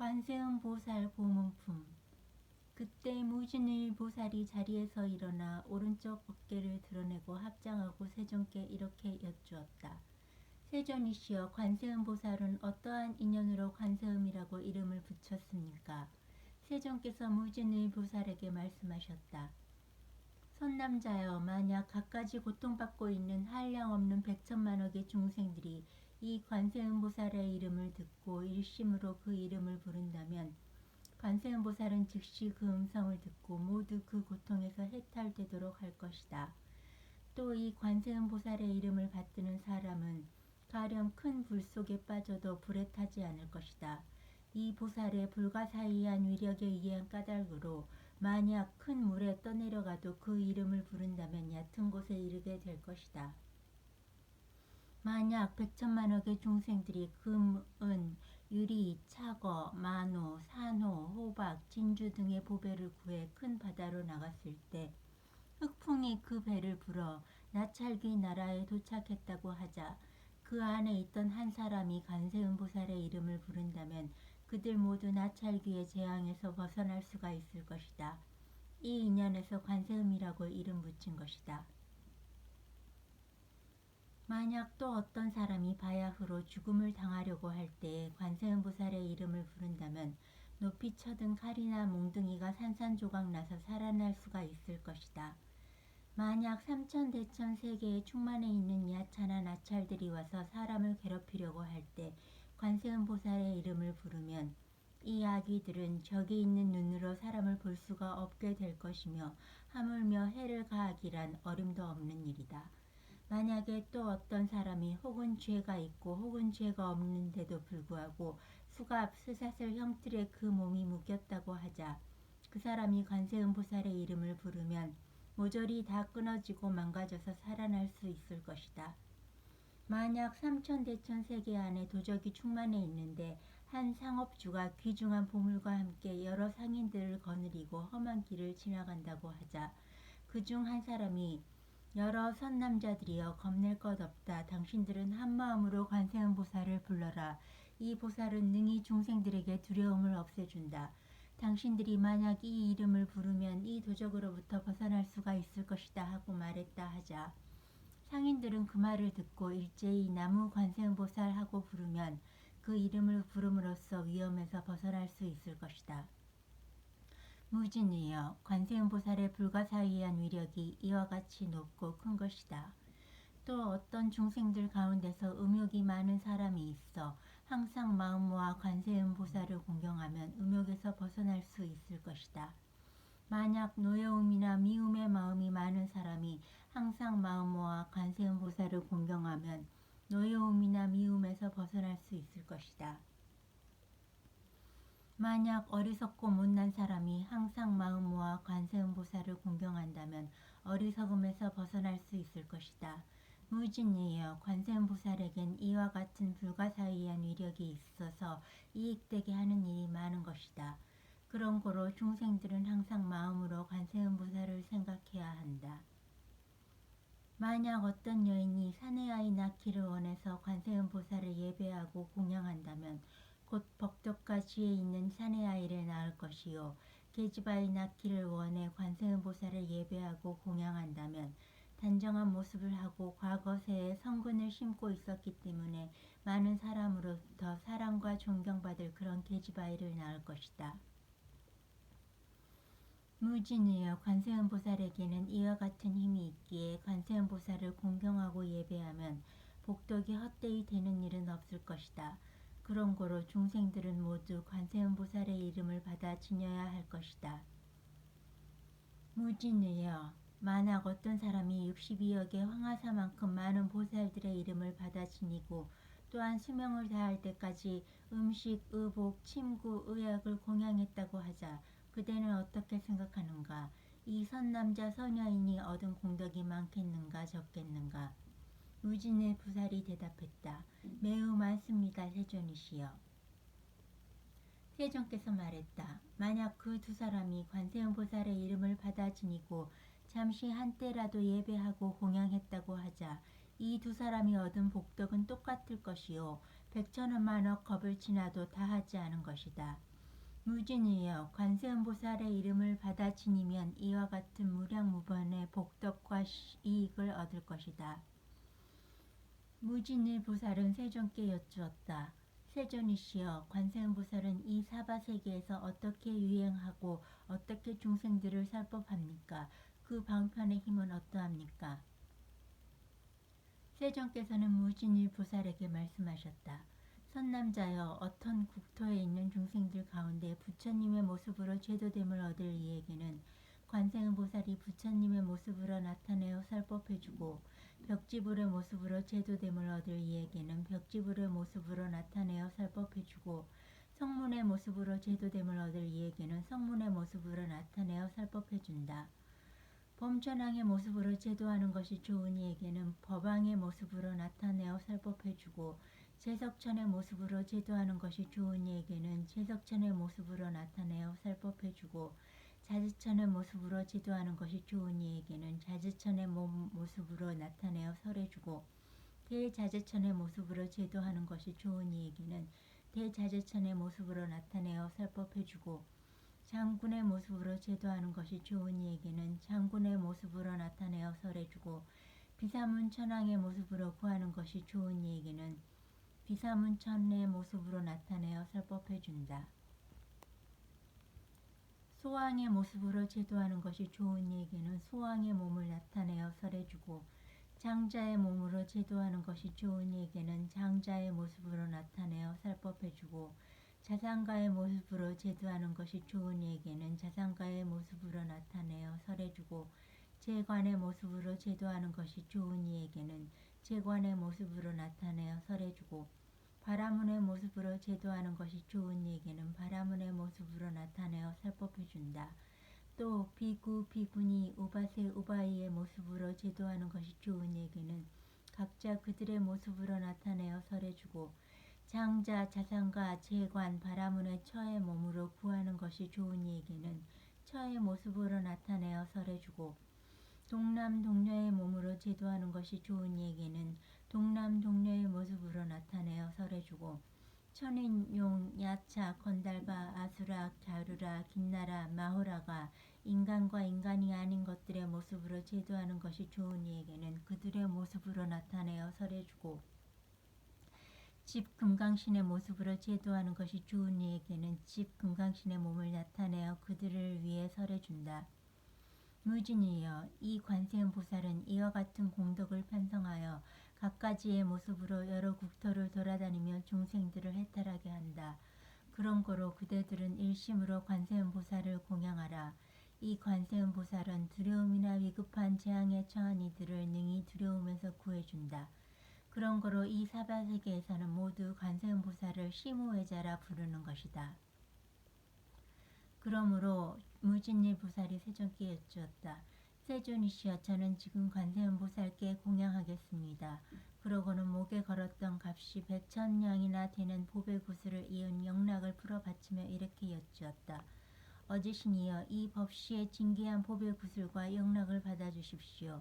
관세음 보살 고문품. 그때 무진의 보살이 자리에서 일어나 오른쪽 어깨를 드러내고 합장하고 세존께 이렇게 여쭈었다. 세존이시여, 관세음 보살은 어떠한 인연으로 관세음이라고 이름을 붙였습니까? 세존께서 무진의 보살에게 말씀하셨다. 선남자여, 만약 갖가지 고통받고 있는 한량없는 백천만억의 중생들이 이 관세음보살의 이름을 듣고 일심으로 그 이름을 부른다면 관세음보살은 즉시 그 음성을 듣고 모두 그 고통에서 해탈되도록 할 것이다. 또 이 관세음보살의 이름을 받드는 사람은 가령 큰 불 속에 빠져도 불에 타지 않을 것이다. 이 보살의 불가사의한 위력에 의한 까닭으로 만약 큰 물에 떠내려가도 그 이름을 부른다면 얕은 곳에 이르게 될 것이다. 만약 백천만억의 중생들이 금, 은, 유리, 차거, 만호, 산호, 호박, 진주 등의 보배를 구해 큰 바다로 나갔을 때 흑풍이 그 배를 불어 나찰귀 나라에 도착했다고 하자 그 안에 있던 한 사람이 관세음보살의 이름을 부른다면 그들 모두 나찰귀의 재앙에서 벗어날 수가 있을 것이다. 이 인연에서 관세음이라고 이름 붙인 것이다. 만약 또 어떤 사람이 바야흐로 죽음을 당하려고 할 때 관세음보살의 이름을 부른다면 높이 쳐든 칼이나 몽둥이가 산산조각 나서 살아날 수가 있을 것이다. 만약 삼천대천 세계에 충만해 있는 야차나 나찰들이 와서 사람을 괴롭히려고 할 때 관세음보살의 이름을 부르면 이 아귀들은 저기 있는 눈으로 사람을 볼 수가 없게 될 것이며 하물며 해를 가하기란 어림도 없는 일이다. 만약에 또 어떤 사람이 혹은 죄가 있고 혹은 죄가 없는데도 불구하고 수갑, 스사슬 형틀에 그 몸이 묶였다고 하자 그 사람이 관세음보살의 이름을 부르면 모조리 다 끊어지고 망가져서 살아날 수 있을 것이다. 만약 삼천대천 세계 안에 도적이 충만해 있는데 한 상업주가 귀중한 보물과 함께 여러 상인들을 거느리고 험한 길을 지나간다고 하자 그 중 한 사람이 여러 선남자들이여, 겁낼 것 없다. 당신들은 한마음으로 관세음보살을 불러라. 이 보살은 능히 중생들에게 두려움을 없애준다. 당신들이 만약 이 이름을 부르면 이 도적으로부터 벗어날 수가 있을 것이다 하고 말했다 하자 상인들은 그 말을 듣고 일제히 나무 관세음보살 하고 부르면 그 이름을 부름으로써 위험에서 벗어날 수 있을 것이다. 무진이여, 관세음보살의 불가사의한 위력이 이와 같이 높고 큰 것이다. 또 어떤 중생들 가운데서 음욕이 많은 사람이 있어 항상 마음 모아 관세음보살을 공경하면 음욕에서 벗어날 수 있을 것이다. 만약 노여움이나 미움의 마음이 많은 사람이 항상 마음 모아 관세음보살을 공경하면 노여움이나 미움에서 벗어날 수 있을 것이다. 만약 어리석고 못난 사람이 항상 마음 모아 관세음보살을 공경한다면 어리석음에서 벗어날 수 있을 것이다. 무진이여, 관세음보살에겐 이와 같은 불가사의한 위력이 있어서 이익되게 하는 일이 많은 것이다. 그런 고로 중생들은 항상 마음으로 관세음보살을 생각해야 한다. 만약 어떤 여인이 사내 아이 낳기를 원해서 관세음보살을 예배하고 공양한다면 곧 법덕과 지혜 있는 사내 아이를 낳을 것이요, 계집아이 낳기를 원해 관세음보살을 예배하고 공양한다면 단정한 모습을 하고 과거 세에 성근을 심고 있었기 때문에 많은 사람으로부터 사랑과 존경받을 그런 계집아이를 낳을 것이다. 무진이여, 관세음보살에게는 이와 같은 힘이 있기에 관세음보살을 공경하고 예배하면 복덕이 헛되이 되는 일은 없을 것이다. 그런 고로 중생들은 모두 관세음보살의 이름을 받아 지녀야 할 것이다. 무진이여, 만약 어떤 사람이 62억의 황하사만큼 많은 보살들의 이름을 받아 지니고 또한 수명을 다할 때까지 음식, 의복, 침구, 의약을 공양했다고 하자 그대는 어떻게 생각하는가? 이 선남자 선여인이 얻은 공덕이 많겠는가 적겠는가? 무진의 보살이 대답했다. 매우 많습니다, 세존이시여. 세존께서 말했다. 만약 그 두 사람이 관세음보살의 이름을 받아 지니고 잠시 한때라도 예배하고 공양했다고 하자 이 두 사람이 얻은 복덕은 똑같을 것이요, 백천만억 겁을 지나도 다하지 않은 것이다. 무진이여 관세음보살의 이름을 받아 지니면 이와 같은 무량무변의 복덕과 이익을 얻을 것이다. 무진일 보살은 세존께 여쭈었다. 세존이시여 관세음보살은 이 사바세계에서 어떻게 유행하고 어떻게 중생들을 살법합니까? 그 방편의 힘은 어떠합니까? 세존께서는 무진일 보살에게 말씀하셨다. 선남자여 어떤 국토에 있는 중생들 가운데 부처님의 모습으로 제도됨을 얻을 이에게는 관세음보살이 부처님의 모습으로 나타내어 설법해주고 벽지불의 모습으로 제도됨을 얻을 이에게는 벽지불의 모습으로 나타내어 설법해주고 성문의 모습으로 제도됨을 얻을 이에게는 성문의 모습으로 나타내어 설법해준다. 범천왕의 모습으로 제도하는 것이 좋은 이에게는 법왕의 모습으로 나타내어 설법해주고 제석천의 모습으로 제도하는 것이 좋은 이에게는 제석천의 모습으로 나타내어 설법해주고 자지천의 모습으로 제도하는 것이 좋은 이에게는 자지천의 모습으로 나타내어 설해주고 대자재천의 모습으로 제도하는 것이 좋은 이에게는 대자재천의 모습으로 나타내어 설법해주고 장군의 모습으로 제도하는 것이 좋은 이에게는 장군의 모습으로 나타내어 설해주고 비사문천왕의 모습으로 구하는 것이 좋은 이에게는 비사문천의 모습으로 나타내어 설법해준다. 소왕의 모습으로 제도하는 것이 좋은 이에게는 소왕의 몸을 나타내어 설해주고 장자의 몸으로 제도하는 것이 좋은 이에게는 장자의 모습으로 나타내어 설법해주고 자상가의 모습으로 제도하는 것이 좋은 이에게는 자상가의 모습으로 나타내어 설해주고 재관의 모습으로 제도하는 것이 좋은 이에게는 재관의 모습으로 나타내어 설해주고 바라문의 모습으로 제도하는 것이 좋은 이에게는 바라문의 모습으로 나타내어 설법해준다. 또 비구, 비구니, 우바세, 우바이의 모습으로 제도하는 것이 좋은 이에게는 각자 그들의 모습으로 나타내어 설해주고 장자, 자상가, 재관, 바라문의 처의 몸으로 구하는 것이 좋은 이에게는 처의 모습으로 나타내어 설해주고 동남, 동녀의 몸으로 제도하는 것이 좋은 이에게는 동남, 동녀의 모습으로 나타내어 설해주고 천인, 용, 야차, 건달바, 아수라, 갸루라, 긴나라, 마호라가 인간과 인간이 아닌 것들의 모습으로 제도하는 것이 좋은 이에게는 그들의 모습으로 나타내어 설해주고 집 금강신의 모습으로 제도하는 것이 좋은 이에게는 집 금강신의 몸을 나타내어 그들을 위해 설해준다. 무진이여 이 관세음보살은 이와 같은 공덕을 편성하여 갖가지의 모습으로 여러 국토를 돌아다니며 중생들을 해탈하게 한다. 그런 거로 그대들은 일심으로 관세음보살을 공양하라. 이 관세음보살은 두려움이나 위급한 재앙에 처한 이들을 능히 두려움에서 구해준다. 그런 거로 이 사바세계에서는 모두 관세음보살을 시무외자라 부르는 것이다. 그러므로 무진일 보살이 세존께 여쭈었다. 세존이시여 저는 지금 관세음보살께 공양하겠습니다. 그러고는 목에 걸었던 값이 100,000냥이나 되는 보배 구슬을 이은 영락을 풀어 바치며 이렇게 여쭈었다. 어지신이여 이 법시의 진귀한 보배 구슬과 영락을 받아주십시오.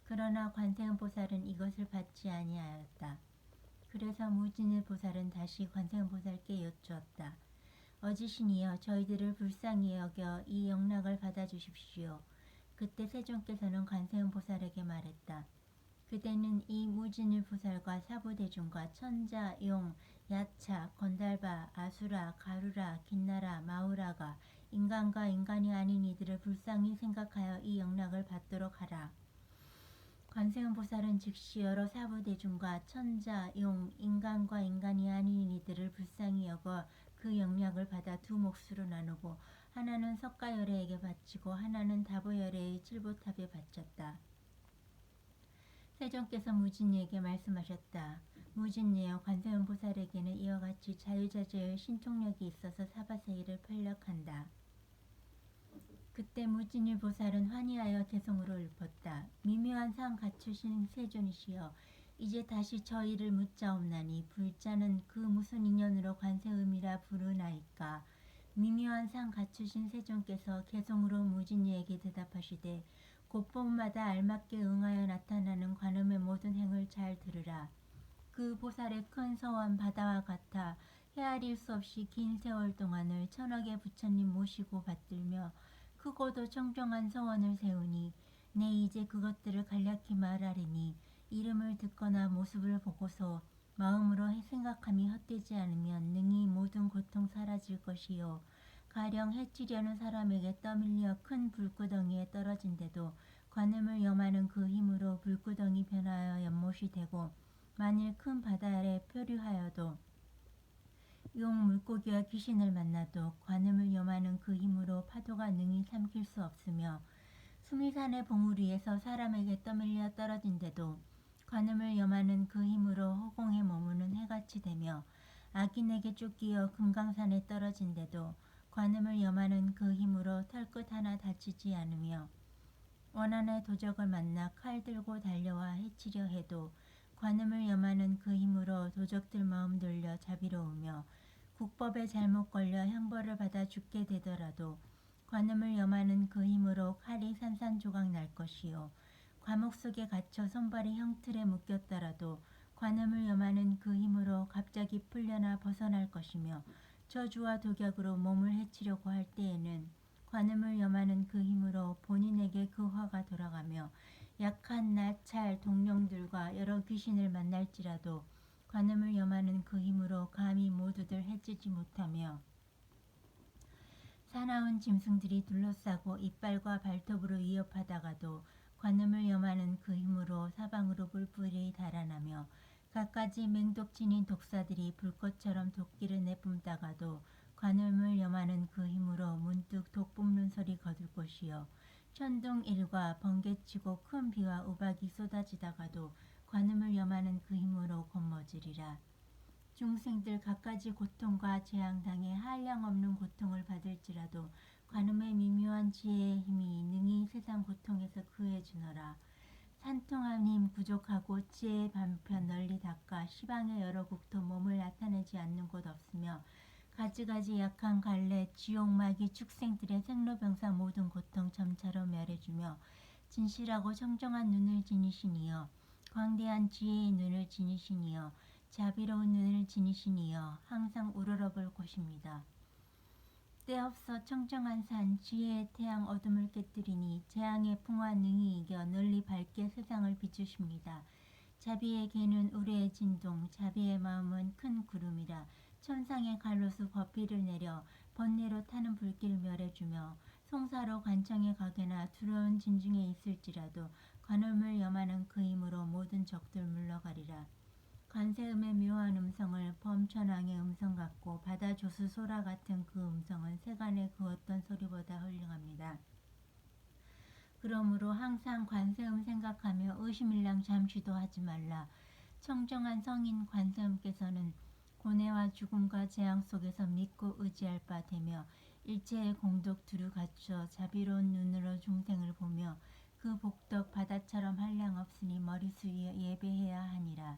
그러나 관세음보살은 이것을 받지 아니하였다. 그래서 무진일 보살은 다시 관세음보살께 여쭈었다. 어지신이여 저희들을 불쌍히 여겨 이 영락을 받아주십시오. 그때 세존께서는 관세음보살에게 말했다. 그대는 이 무진일 보살과 사부대중과 천자, 용, 야차, 건달바, 아수라, 가루라, 긴나라, 마우라가 인간과 인간이 아닌 이들을 불쌍히 생각하여 이 영락을 받도록 하라. 관세음보살은 즉시 여러 사부대중과 천자, 용, 인간과 인간이 아닌 이들을 불쌍히 여겨 그 영락을 받아 두 몫으로 나누고 하나는 석가열애에게 바치고 하나는 다보열애의 칠보탑에 바쳤다. 세존께서 무진이에게 말씀하셨다. 무진이여 관세음보살에게는 이와 같이 자유자재의 신통력이 있어서 사바세계를 편력한다. 그때 무진일 보살은 환희하여 대성으로 읊었다. 미묘한 상 갖추신 세존이시여 이제 다시 저희를 묻자옵나니 불자는 그 무슨 인연으로 관세음이라 부르나이까. 미묘한 상 갖추신 세존께서 개성으로 무진이에게 대답하시되 곳곳마다 알맞게 응하여 나타나는 관음의 모든 행을 잘 들으라. 그 보살의 큰 서원 바다와 같아 헤아리 헤아릴 수 없이 긴 세월 동안을 천억의 부처님 모시고 받들며 크고도 청정한 소원을 세우니 내 이제 그것들을 간략히 말하리니 이름을 듣거나 모습을 보고서 마음으로 생각함이 헛되지 않으면 능히 모든 고통 사라질 것이요. 가령 해치려는 사람에게 떠밀려 큰 불구덩이에 떨어진데도 관음을 염하는 그 힘으로 불구덩이 변하여 연못이 되고 만일 큰 바다 아래 표류하여도 용 물고기와 귀신을 만나도 관음을 염하는 그 힘으로 파도가 능히 삼킬 수 없으며 수미산의 봉우리 위에서 사람에게 떠밀려 떨어진데도 관음을 염하는 그 힘으로 허공에 머무는 해같이 되며 악인에게 쫓기어 금강산에 떨어진데도 관음을 염하는 그 힘으로 털끝 하나 다치지 않으며 원한의 도적을 만나 칼 들고 달려와 해치려 해도 관음을 염하는 그 힘으로 도적들 마음 돌려 자비로우며 국법에 잘못 걸려 형벌을 받아 죽게 되더라도 관음을 염하는 그 힘으로 칼이 산산조각 날 것이요. 감옥 속에 갇혀 손발이 형틀에 묶였더라도 관음을 염하는 그 힘으로 갑자기 풀려나 벗어날 것이며 저주와 독약으로 몸을 해치려고 할 때에는 관음을 염하는 그 힘으로 본인에게 그 화가 돌아가며 약한 나찰 동령들과 여러 귀신을 만날지라도 관음을 염하는 그 힘으로 감히 모두들 해치지 못하며 사나운 짐승들이 둘러싸고 이빨과 발톱으로 위협하다가도 관음을 염하는 그 힘으로 사방으로 뿔뿔이 달아나며 갖가지 맹독진인 독사들이 불꽃처럼 도끼를 내뿜다가도 관음을 염하는 그 힘으로 문득 독 뿜는 소리 거둘 것이요. 천둥일과 번개치고 큰 비와 우박이 쏟아지다가도 관음을 염하는 그 힘으로 건머지리라. 중생들 갖가지 고통과 재앙당해 한량없는 고통을 받을지라도 관음의 미묘한 지혜의 힘이 능히 세상 고통에서 구해주노라. 산통한 힘 부족하고 지혜의 반편 널리 닦아 시방의 여러 국토 몸을 나타내지 않는 곳 없으며 가지가지 약한 갈래 지옥 마귀 축생들의 생로병사 모든 고통 점차로 멸해주며 진실하고 청정한 눈을 지니시니여 광대한 지혜의 눈을 지니시니여 자비로운 눈을 지니시니여 항상 우러러볼 곳입니다. 때없어 청정한 산 지혜의 태양 어둠을 깨뜨리니 재앙의 풍화 능히 이겨 널리 밝게 세상을 비추십니다. 자비의 개는 우레의 진동 자비의 마음은 큰 구름이라. 천상의 갈로수 버피를 내려 번뇌로 타는 불길을 멸해주며 송사로 관청에 가거나 두려운 진중에 있을지라도 관음을 염하는 그 힘으로 모든 적들 물러가리라. 관세음의 묘한 음성을 범천왕의 음성 같고 바다 조수 소라 같은 그 음성은 세간의 그 어떤 소리보다 훌륭합니다. 그러므로 항상 관세음 생각하며 의심일랑 잠시도 하지 말라. 청정한 성인 관세음께서는 고뇌와 죽음과 재앙 속에서 믿고 의지할 바 되며 일체의 공덕 두루 갖추어 자비로운 눈으로 중생을 보며 그 복덕 바다처럼 한량없으니 머리수 위에 예배해야 하니라.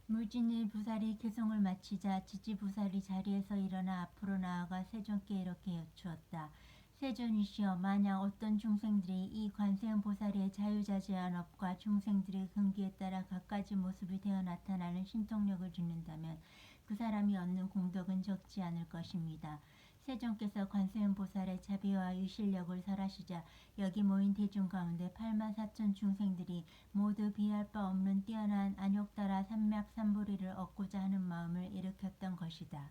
물진일 부살이 개송을 마치자 지지부살이 자리에서 일어나 앞으로 나아가 세존께 이렇게 여쭈었다. 세존이시여, 만약 어떤 중생들이 이 관세음 보살의 자유자재한 업과 중생들의 근기에 따라 갖가지 모습이 되어 나타나는 신통력을 주는다면 그 사람이 얻는 공덕은 적지 않을 것입니다. 세존께서 관세음 보살의 자비와 유실력을 설하시자 여기 모인 대중 가운데 84,000 중생들이 모두 비할 바 없는 뛰어난 안욕다라 삼맥삼보리를 얻고자 하는 마음을 일으켰던 것이다.